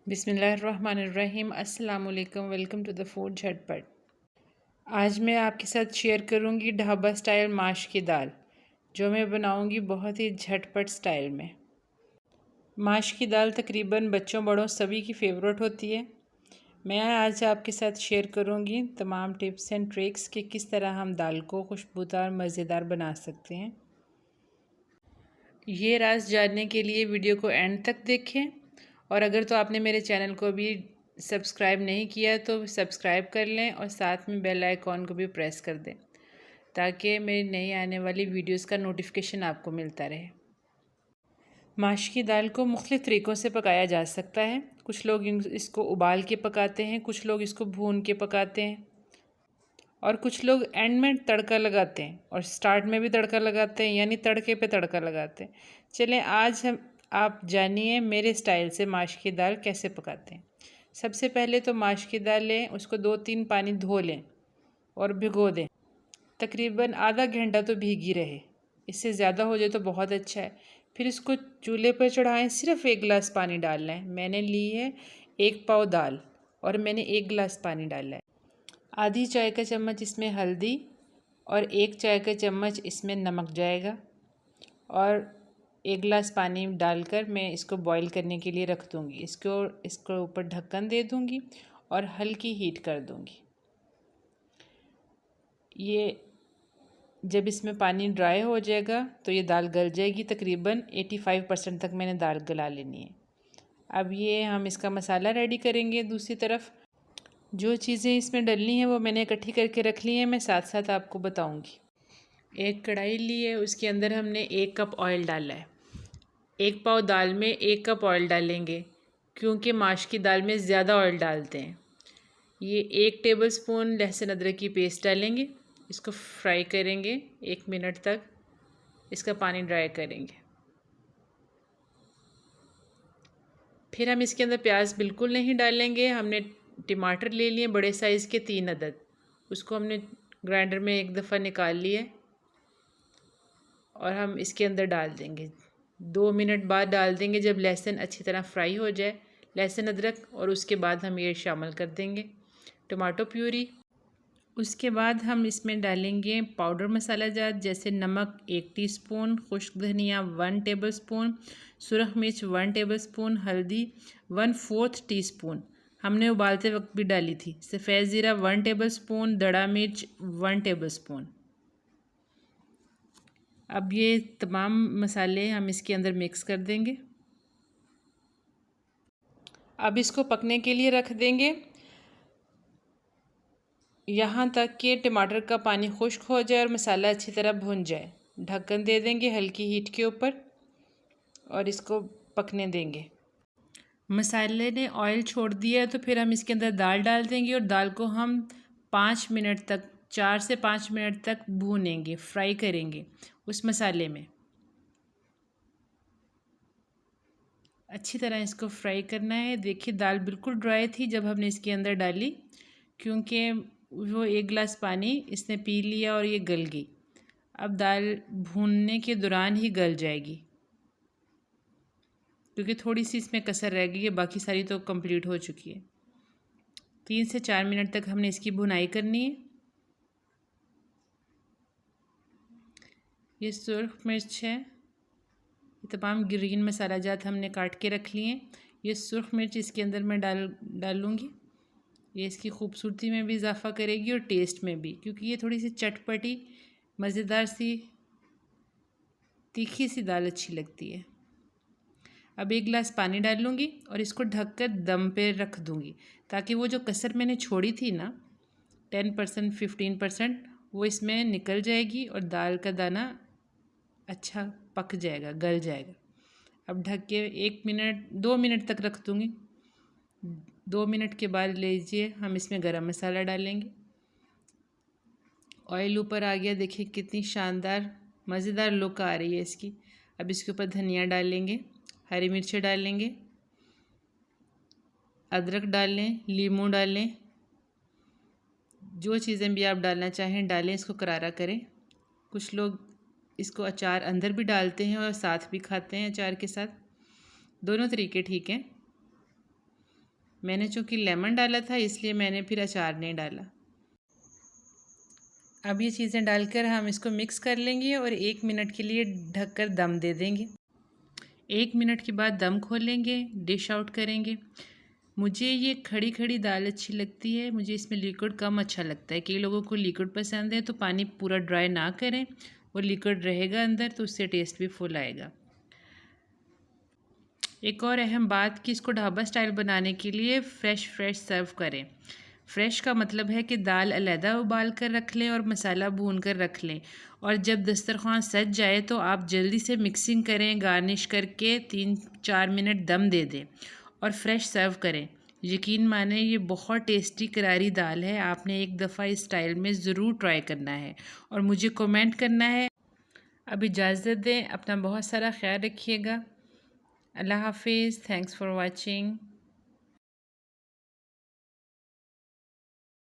बिस्मिल्लाहिर्रहमानिर्रहीम। अस्सलाम वालेकुम। वेलकम टू द फूड झटपट। आज मैं आपके साथ शेयर करूंगी ढाबा स्टाइल माश की दाल, जो मैं बनाऊंगी बहुत ही झटपट स्टाइल में। माश की दाल तकरीबन बच्चों बड़ों सभी की फ़ेवरेट होती है। मैं आज आपके साथ शेयर करूंगी तमाम टिप्स एंड ट्रिक्स कि किस तरह हम दाल को खुशबूदार मज़ेदार बना सकते हैं। ये राज जानने के लिए वीडियो को एंड तक देखें, और अगर तो आपने मेरे चैनल को भी सब्सक्राइब नहीं किया तो सब्सक्राइब कर लें और साथ में बेल आइकॉन को भी प्रेस कर दें, ताकि मेरी नई आने वाली वीडियोस का नोटिफिकेशन आपको मिलता रहे। माश की दाल को मुख्तलिफ़ तरीक़ों से पकाया जा सकता है। कुछ लोग इसको उबाल के पकाते हैं, कुछ लोग इसको भून के पकाते हैं, और कुछ लोग एंड में तड़का लगाते हैं और स्टार्ट में भी तड़का लगाते हैं, यानी तड़के पे तड़का लगाते हैं। चलें आज आप जानिए मेरे स्टाइल से माश की दाल कैसे पकाते हैं। सबसे पहले तो माश की दाल लें, उसको 2-3 पानी धो लें और भिगो दें। तकरीबन आधा घंटा तो भीगी रहे, इससे ज़्यादा हो जाए तो बहुत अच्छा है। फिर इसको चूल्हे पर चढ़ाएं, सिर्फ 1 गिलास पानी डालना है। मैंने ली है 1 पाव दाल और मैंने 1 गिलास पानी डाला है। आधी चाय का चम्मच इसमें हल्दी और 1 चाय का चम्मच इसमें नमक जाएगा, और 1 गिलास पानी डालकर मैं इसको बॉईल करने के लिए रख दूँगी। इसको ऊपर ढक्कन दे दूँगी और हल्की हीट कर दूँगी। ये जब इसमें पानी ड्राई हो जाएगा तो ये दाल गल जाएगी। तकरीबन 85% तक मैंने दाल गला लेनी है। अब ये हम इसका मसाला रेडी करेंगे। दूसरी तरफ जो चीज़ें इसमें डलनी है वो मैंने इकट्ठी करके रख ली हैं, मैं साथ साथ आपको बताऊंगी। एक कढ़ाई ली है, उसके अंदर हमने 1 कप ऑयल डाला है। 1 पाव दाल में 1 कप ऑयल डालेंगे, क्योंकि माश की दाल में ज़्यादा ऑयल डालते हैं। ये 1 टेबलस्पून लहसुन अदरक की पेस्ट डालेंगे। इसको फ्राई करेंगे 1 मिनट तक, इसका पानी ड्राई करेंगे। फिर हम इसके अंदर प्याज बिल्कुल नहीं डालेंगे। हमने टमाटर ले लिए बड़े साइज़ के 3 अदद, उसको हमने ग्राइंडर में एक दफ़ा निकाल लिए और हम इसके अंदर डाल देंगे। 2 मिनट बाद डाल देंगे जब लहसुन अच्छी तरह फ्राई हो जाए, लहसुन अदरक, और उसके बाद हम ये शामिल कर देंगे टमाटो प्यूरी। उसके बाद हम इसमें डालेंगे पाउडर मसाला जात, जैसे नमक 1 टीस्पून, खुश्क धनिया 1 टेबलस्पून, सुरख मिर्च 1 टेबलस्पून, हल्दी 1/4 टीस्पून हमने उबालते वक्त भी डाली थी, सफ़ेद ज़ीरा 1 टेबलस्पून, दड़ा मिर्च 1 टेबलस्पून। अब ये तमाम मसाले हम इसके अंदर मिक्स कर देंगे। अब इसको पकने के लिए रख देंगे यहाँ तक कि टमाटर का पानी खुश्क हो जाए और मसाला अच्छी तरह भुन जाए। ढक्कन दे देंगे हल्की हीट के ऊपर और इसको पकने देंगे। मसाले ने ऑयल छोड़ दिया है तो फिर हम इसके अंदर दाल डाल देंगे और दाल को हम 5 मिनट तक, 4 से 5 मिनट तक भूनेंगे, फ्राई करेंगे उस मसाले में। अच्छी तरह इसको फ्राई करना है। देखिए दाल बिल्कुल ड्राई थी जब हमने इसके अंदर डाली, क्योंकि वो 1 गिलास पानी इसने पी लिया और ये गल गई। अब दाल भूनने के दौरान ही गल जाएगी, क्योंकि थोड़ी सी इसमें कसर रह गई है, बाकी सारी तो कंप्लीट हो चुकी है। 3 से 4 मिनट तक हमने इसकी भुनाई करनी है। ये सुरख मिर्च है, ये तमाम ग्रीन मसाला जात हमने काट के रख लिए हैं। ये सुरख मिर्च इसके अंदर मैं डालूँगी। ये इसकी खूबसूरती में भी इजाफ़ा करेगी और टेस्ट में भी, क्योंकि ये थोड़ी सी चटपटी मज़ेदार सी तीखी सी दाल अच्छी लगती है। अब 1 गिलास पानी डालूँगी और इसको ढककर दम पे रख दूँगी, ताकि वो जो कसर मैंने छोड़ी थी ना 10% 15%, वो इसमें निकल जाएगी और दाल का दाना अच्छा पक जाएगा, गल जाएगा। अब ढक के 1 मिनट 2 मिनट तक रख दूँगी। 2 मिनट के बाद लीजिए हम इसमें गरम मसाला डालेंगे। ऑयल ऊपर आ गया, देखिए कितनी शानदार मज़ेदार लुक आ रही है इसकी। अब इसके ऊपर धनिया डालेंगे, हरी मिर्चें डालेंगे, अदरक डालें, लीमू डालें, जो चीज़ें भी आप डालना चाहें डालें। इसको करारा करें। कुछ लोग इसको अचार अंदर भी डालते हैं और साथ भी खाते हैं अचार के साथ। दोनों तरीके ठीक हैं। मैंने चूँकि लेमन डाला था इसलिए मैंने फिर अचार नहीं डाला। अब ये चीज़ें डालकर हम इसको मिक्स कर लेंगे और 1 मिनट के लिए ढककर दम दे देंगे। 1 मिनट के बाद दम खोलेंगे, डिश आउट करेंगे। मुझे ये खड़ी खड़ी दाल अच्छी लगती है, मुझे इसमें लिक्विड कम अच्छा लगता है। कई लोगों को लिक्विड पसंद है, तो पानी पूरा ड्राई ना करें, वो लिक्विड रहेगा अंदर तो उससे टेस्ट भी फुल आएगा। एक और अहम बात कि इसको ढाबा स्टाइल बनाने के लिए फ़्रेश सर्व करें। फ़्रेश का मतलब है कि दाल अलहदा उबाल कर रख लें और मसाला भून कर रख लें, और जब दस्तरख़्वान सज जाए तो आप जल्दी से मिक्सिंग करें, गार्निश करके 3-4 मिनट दम दे दें और फ़्रेश सर्व करें। यकीन माने ये बहुत टेस्टी करारी दाल है, आपने एक दफ़ा इस स्टाइल में ज़रूर ट्राई करना है और मुझे कमेंट करना है। अब इजाज़त दें, अपना बहुत सारा ख्याल रखिएगा। अल्लाह हाफिज़। Thanks for watching.